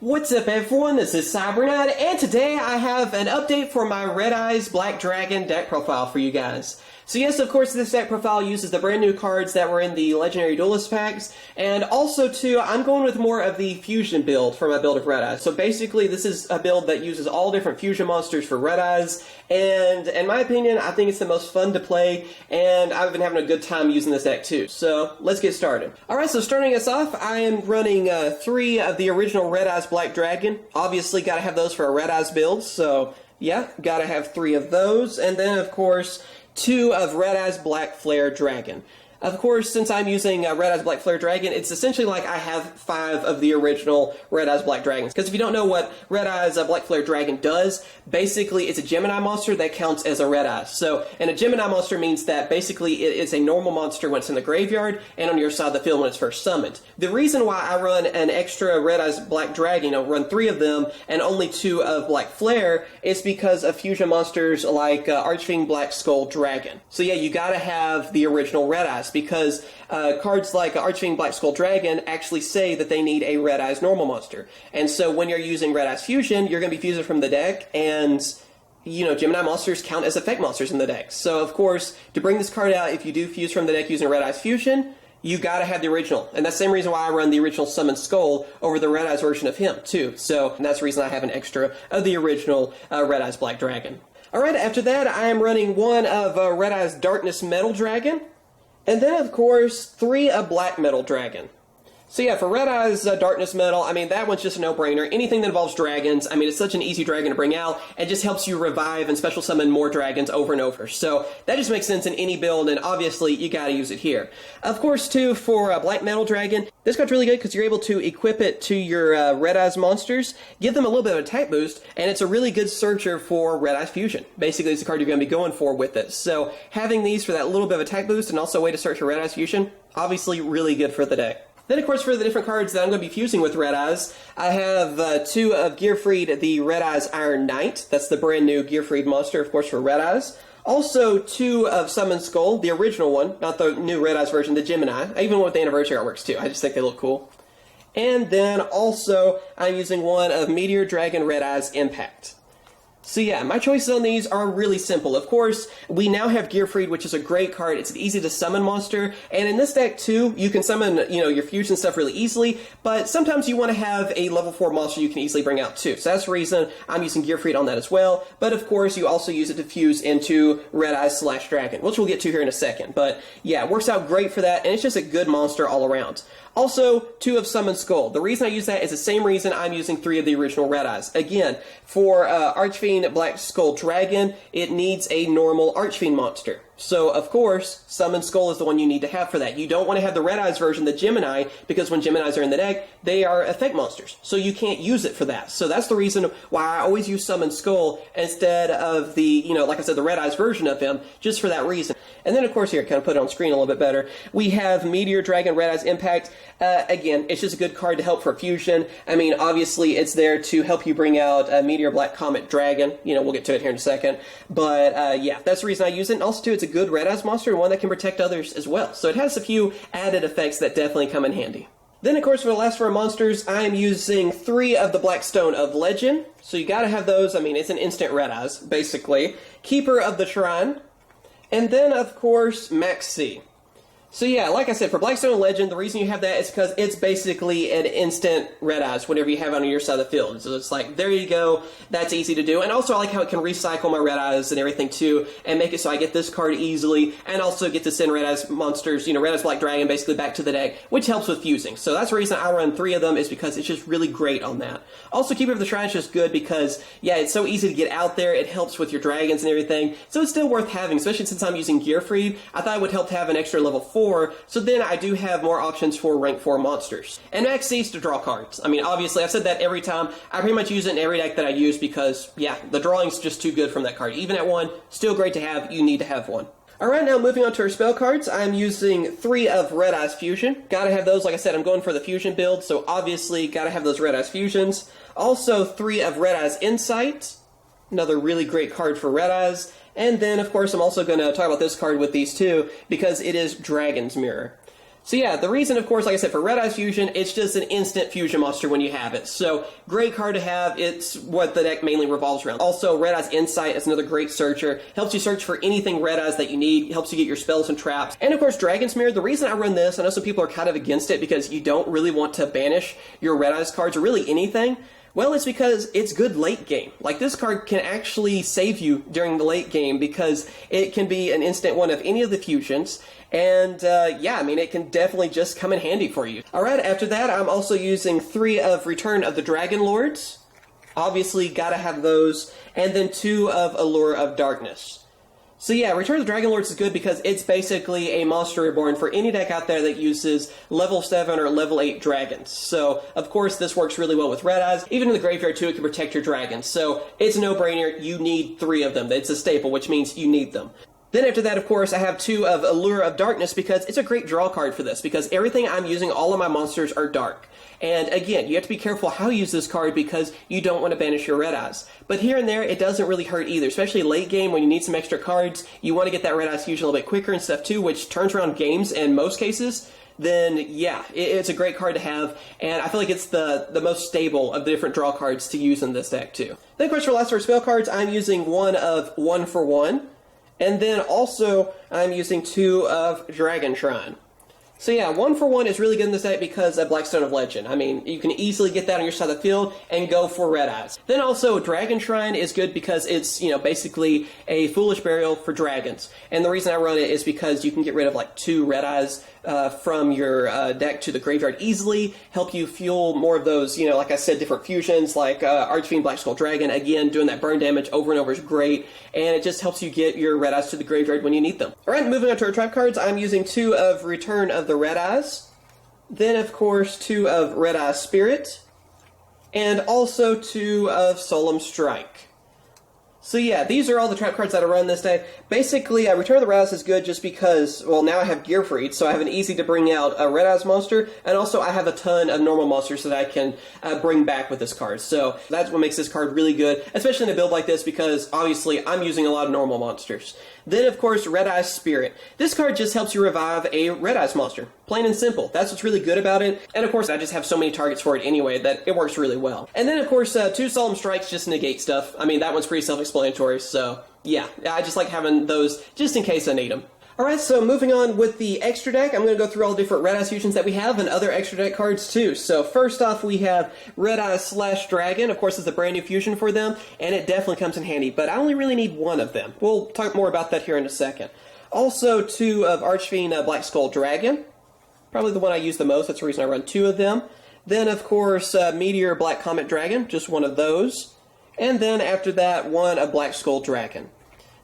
What's up everyone, this is CyberKnight, and today I have an update for my Red Eyes Black Dragon deck profile for you guys. So yes, of course, this deck profile uses the brand new cards that were in the Legendary Duelist packs, and also too, I'm going with more of the fusion build for my build of Red Eyes. So basically, this is a build that uses all different fusion monsters for Red Eyes, and in my opinion, I think it's the most fun to play, and I've been having a good time using this deck too. So let's get started. Alright, so starting us off, I am running 3 of the original Red Eyes Black Dragon. Obviously, gotta have those for a Red Eyes build, so yeah, gotta have 3 of those, and then of course, 2 of Red Eyes Black Flare Dragon. Of course, since I'm using Red Eyes Black Flare Dragon, it's essentially like I have 5 of the original Red Eyes Black Dragons. Because if you don't know what Red Eyes Black Flare Dragon does, basically it's a Gemini monster that counts as a Red Eyes. So, and a Gemini monster means that basically it is a normal monster when it's in the graveyard and on your side of the field when it's first summoned. The reason why I run an extra Red Eyes Black Dragon, run 3 of them and only 2 of Black Flare, is because of fusion monsters like Archfiend Black Skull Dragon. So yeah, you gotta have the original Red Eyes, because cards like Archfiend Black Skull Dragon actually say that they need a Red Eyes normal monster. And so when you're using Red Eyes Fusion, you're going to be fusing from the deck, and Gemini monsters count as effect monsters in the deck. So of course, to bring this card out, if you do fuse from the deck using Red Eyes Fusion, you gotta have the original. And that's the same reason why I run the original Summon Skull over the Red Eyes version of him, too. So that's the reason I have an extra of the original Red Eyes Black Dragon. Alright, after that, I am running 1 of Red Eyes Darkness Metal Dragon. And then, of course, 3 of Black Metal Dragon. So yeah, for Red Eyes Darkness Metal, I mean, that one's just a no-brainer. Anything that involves dragons, I mean, it's such an easy dragon to bring out, and just helps you revive and special summon more dragons over and over. So that just makes sense in any build, and obviously, you gotta use it here. Of course, too, for Black Metal Dragon, this card's really good because you're able to equip it to your Red Eyes monsters, give them a little bit of attack boost, and it's a really good searcher for Red Eyes Fusion. Basically, it's the card you're going to be going for with it. So having these for that little bit of attack boost, and also a way to search for Red Eyes Fusion, obviously really good for the deck. Then, of course, for the different cards that I'm going to be fusing with Red Eyes, I have 2 of Gearfried, the Red Eyes Iron Knight. That's the brand new Gearfried monster, of course, for Red Eyes. Also, 2 of Summon Skull, the original one, not the new Red Eyes version, the Gemini. I even went with the anniversary artworks, too. I just think they look cool. And then, also, I'm using 1 of Meteor Dragon Red Eyes Impact. So yeah, my choices on these are really simple. Of course, we now have Gearfried, which is a great card. It's an easy to summon monster, and in this deck too, you can summon, your fusion stuff really easily, but sometimes you want to have a level 4 monster you can easily bring out too. So that's the reason I'm using Gearfried on that as well, but of course, you also use it to fuse into Red Eyes / Dragon, which we'll get to here in a second. But yeah, it works out great for that, and it's just a good monster all around. Also, 2 of Summon Skull. The reason I use that is the same reason I'm using 3 of the original Red Eyes. Again, for Archfiend Black Skull Dragon, it needs a normal Archfiend monster. So, of course, Summon Skull is the one you need to have for that. You don't want to have the Red Eyes version, the Gemini, because when Geminis are in the deck, they are effect monsters. So you can't use it for that. So that's the reason why I always use Summon Skull instead of the, like I said, the Red Eyes version of him, just for that reason. And then, of course, here, kind of put it on screen a little bit better, we have Meteor Dragon Red Eyes Impact. Again, it's just a good card to help for fusion. I mean, obviously, it's there to help you bring out Meteor Black Comet Dragon. We'll get to it here in a second. But, yeah, that's the reason I use it. And also, too, it's a good Red Eyes monster and one that can protect others as well. So it has a few added effects that definitely come in handy. Then, of course, for the last 4 monsters, I am using 3 of the Blackstone of Legend. So you gotta have those. I mean, it's an instant Red Eyes, basically. Keeper of the Shrine. And then, of course, Max C. So yeah, like I said, for Blackstone Legend, the reason you have that is because it's basically an instant Red Eyes whenever you have it on your side of the field. So it's like, there you go, that's easy to do. And also I like how it can recycle my Red Eyes and everything too, and make it so I get this card easily, and also get to send Red Eyes monsters, Red Eyes Black Dragon basically back to the deck, which helps with fusing. So that's the reason I run 3 of them, is because it's just really great on that. Also, Keeper of the Shrine is just good because, yeah, it's so easy to get out there, it helps with your dragons and everything, so it's still worth having, especially since I'm using Gearfried. I thought it would help to have an extra level 4, so then I do have more options for rank 4 monsters. And Max C is to draw cards. I mean, obviously, I've said that every time. I pretty much use it in every deck that I use because, yeah, the drawing's just too good from that card. Even at 1, still great to have. You need to have 1. Alright, now moving on to our spell cards, I'm using 3 of Red Eyes Fusion. Gotta have those, like I said, I'm going for the fusion build, so obviously gotta have those Red Eyes Fusions. Also, 3 of Red Eyes Insight. Another really great card for Red Eyes. And then, of course, I'm also going to talk about this card with these two, because it is Dragon's Mirror. So yeah, the reason, of course, like I said, for Red Eyes Fusion, it's just an instant fusion monster when you have it. So, great card to have. It's what the deck mainly revolves around. Also, Red Eyes Insight is another great searcher. Helps you search for anything Red Eyes that you need. Helps you get your spells and traps. And of course, Dragon's Mirror. The reason I run this, I know some people are kind of against it because you don't really want to banish your Red Eyes cards or really anything. Well, it's because it's good late game. Like, this card can actually save you during the late game because it can be an instant one of any of the fusions. And, yeah, I mean, it can definitely just come in handy for you. Alright, after that, I'm also using 3 of Return of the Dragonlords. Obviously, gotta have those. And then 2 of Allure of Darkness. So yeah, Return of the Dragonlords is good because it's basically a monster reborn for any deck out there that uses level 7 or level 8 dragons. So, of course, this works really well with Red Eyes. Even in the graveyard, too, it can protect your dragons. So, it's a no-brainer. You need 3 of them. It's a staple, which means you need them. Then after that, of course, I have 2 of Allure of Darkness because it's a great draw card for this, because everything I'm using, all of my monsters are dark. And again, you have to be careful how you use this card because you don't want to banish your Red Eyes. But here and there, it doesn't really hurt either, especially late game when you need some extra cards. You want to get that Red Eyes fusion a little bit quicker and stuff too, which turns around games in most cases. Then yeah, it's a great card to have, and I feel like it's the most stable of the different draw cards to use in this deck too. Then of course for last for spell cards, I'm using 1 of 1 for 1. And then also, I'm using 2 of Dragon Shrine. So yeah, 1 for 1 is really good in this deck because of Blackstone of Legend. I mean, you can easily get that on your side of the field and go for Red Eyes. Then also, Dragon Shrine is good because it's, you know, basically a Foolish Burial for dragons. And the reason I run it is because you can get rid of like 2 Red Eyes from your deck to the graveyard easily, help you fuel more of those, you know, like I said, different fusions, like Archfiend, Black Skull Dragon. Again, doing that burn damage over and over is great, and it just helps you get your Red Eyes to the graveyard when you need them. Alright, moving on to our trap cards, I'm using 2 of Return of the Red Eyes, then of course 2 of Red Eye Spirit, and also 2 of Solemn Strike. So yeah, these are all the trap cards that I run this day. Basically, Return of the Red Eyes is good just because, well, now I have Gearfried, so I have an easy to bring out a Red Eyes monster, and also I have a ton of normal monsters that I can bring back with this card. So that's what makes this card really good, especially in a build like this, because obviously I'm using a lot of normal monsters. Then, of course, Red Eyes Spirit. This card just helps you revive a Red Eyes monster. Plain and simple. That's what's really good about it. And, of course, I just have so many targets for it anyway that it works really well. And then, of course, 2 Solemn Strikes just negate stuff. I mean, that one's pretty self-explanatory, so yeah. I just like having those just in case I need them. Alright, so moving on with the extra deck, I'm going to go through all the different Red Eyes fusions that we have and other extra deck cards too. So first off, we have Red Eyes / Dragon. Of course, it's a brand new fusion for them, and it definitely comes in handy, but I only really need 1 of them. We'll talk more about that here in a second. Also, 2 of Archfiend Black Skull Dragon. Probably the one I use the most, that's the reason I run 2 of them. Then, of course, Meteor Black Comet Dragon, just 1 of those. And then after that, 1 of Black Skull Dragon.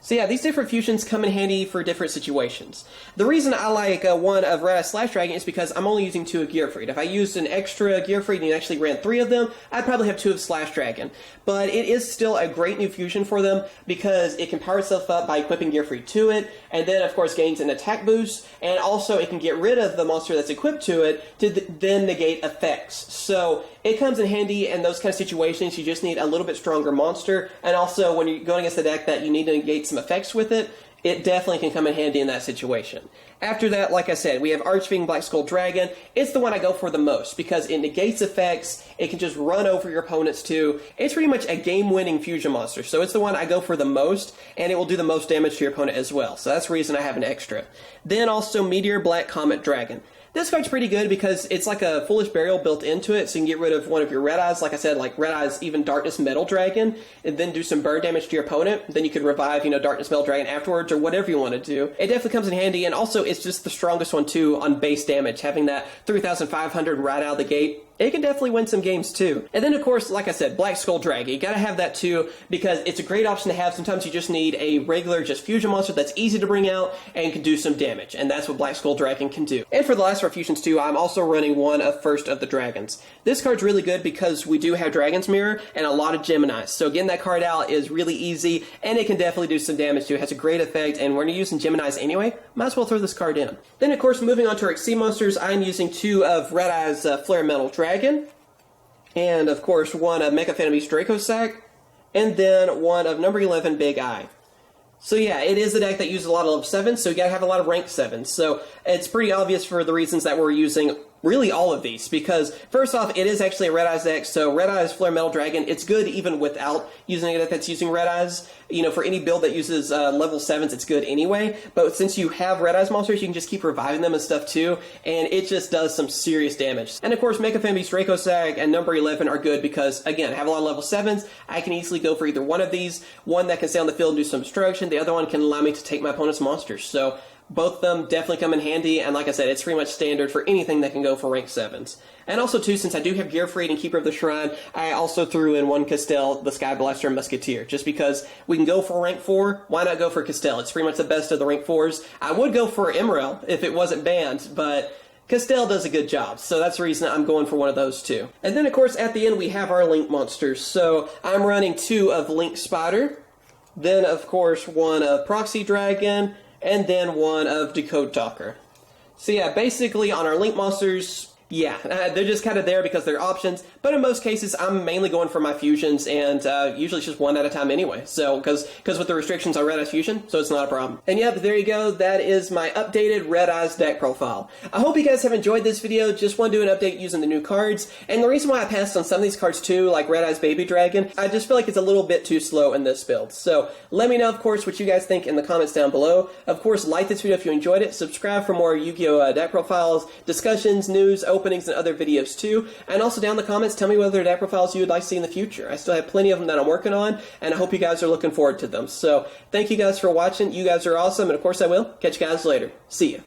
So yeah, these different fusions come in handy for different situations. The reason I like 1 of Red Eyes / Dragon is because I'm only using 2 of Gearfried. If I used an extra Gearfried and you actually ran 3 of them, I'd probably have 2 of / Dragon. But it is still a great new fusion for them because it can power itself up by equipping Gearfried to it, and then of course gains an attack boost, and also it can get rid of the monster that's equipped to it to then negate effects. So it comes in handy in those kind of situations. You just need a little bit stronger monster, and also when you're going against a deck that you need to negate some effects with it, it definitely can come in handy in that situation. After that, like I said, we have Archfiend Black Skull Dragon. It's the one I go for the most because it negates effects, it can just run over your opponents too. It's pretty much a game-winning fusion monster, so it's the one I go for the most, and it will do the most damage to your opponent as well. So that's the reason I have an extra. Then also Meteor Black Comet Dragon. This card's pretty good because it's like a Foolish Burial built into it, so you can get rid of 1 of your Red Eyes, like I said, like Red Eyes, even Darkness Metal Dragon, and then do some burn damage to your opponent. Then you could revive, Darkness Metal Dragon afterwards, or whatever you want to do. It definitely comes in handy, and also it's just the strongest one too on base damage, having that 3,500 right out of the gate. It can definitely win some games too. And then of course, like I said, Black Skull Dragon. You gotta have that too because it's a great option to have. Sometimes you just need a regular just fusion monster that's easy to bring out and can do some damage. And that's what Black Skull Dragon can do. And for the last of our fusions too, I'm also running 1 of First of the Dragons. This card's really good because we do have Dragon's Mirror and a lot of Geminis. So getting that card out is really easy, and it can definitely do some damage too. It has a great effect, and when you're using Geminis anyway, might as well throw this card in. Then of course, moving on to our Exceed monsters, I'm using 2 of Red Eyes Flare Metal Dragon. And, of course, 1 of Mecha Phantom Beast Draco Sack, and then 1 of number 11 Big Eye. So yeah, it is a deck that uses a lot of level 7s, so you gotta have a lot of rank 7s. So it's pretty obvious for the reasons that we're using really all of these, because first off, it is actually a Red Eyes deck, so Red Eyes Flare Metal Dragon, it's good even without using a deck that's using Red Eyes. You know, for any build that uses level 7s, it's good anyway, but since you have Red Eyes monsters, you can just keep reviving them and stuff too, and it just does some serious damage. And of course, Mecha Fan Beast, Draco Sag, and number 11 are good because, again, I have a lot of level 7s, I can easily go for either one of these, one that can stay on the field and do some destruction, the other one can allow me to take my opponent's monsters, so both of them definitely come in handy, and like I said, it's pretty much standard for anything that can go for rank 7s. And also, too, since I do have Gear Freed and Keeper of the Shrine, I also threw in one Castell, the Sky Blaster, and Musketeer, just because we can go for rank 4, why not go for Castell? It's pretty much the best of the rank 4s. I would go for Emerald if it wasn't banned, but Castell does a good job, so that's the reason I'm going for one of those too. And then, of course, at the end, we have our Link monsters. So I'm running 2 of Link Spider, then, of course, 1 of Proxy Dragon, and then 1 of Decode Talker. So yeah, basically on our Link monsters, yeah, they're just kind of there because they're options, but in most cases I'm mainly going for my fusions, and usually it's just 1 at a time anyway, so because with the restrictions on Red Eyes Fusion, so it's not a problem. And yeah, but there you go, that is my updated Red Eyes deck profile. I hope you guys have enjoyed this video. Just want to do an update using the new cards, and the reason why I passed on some of these cards too, like Red Eyes Baby Dragon, I just feel like it's a little bit too slow in this build. So let me know, of course, what you guys think in the comments down below. Of course, like this video if you enjoyed it, subscribe for more Yu-Gi-Oh! Deck profiles, discussions, news, openings, and other videos too. And also down in the comments, tell me what other deck profiles you would like to see in the future. I still have plenty of them that I'm working on, and I hope you guys are looking forward to them. So thank you guys for watching. You guys are awesome, and of course I will catch you guys later. See ya.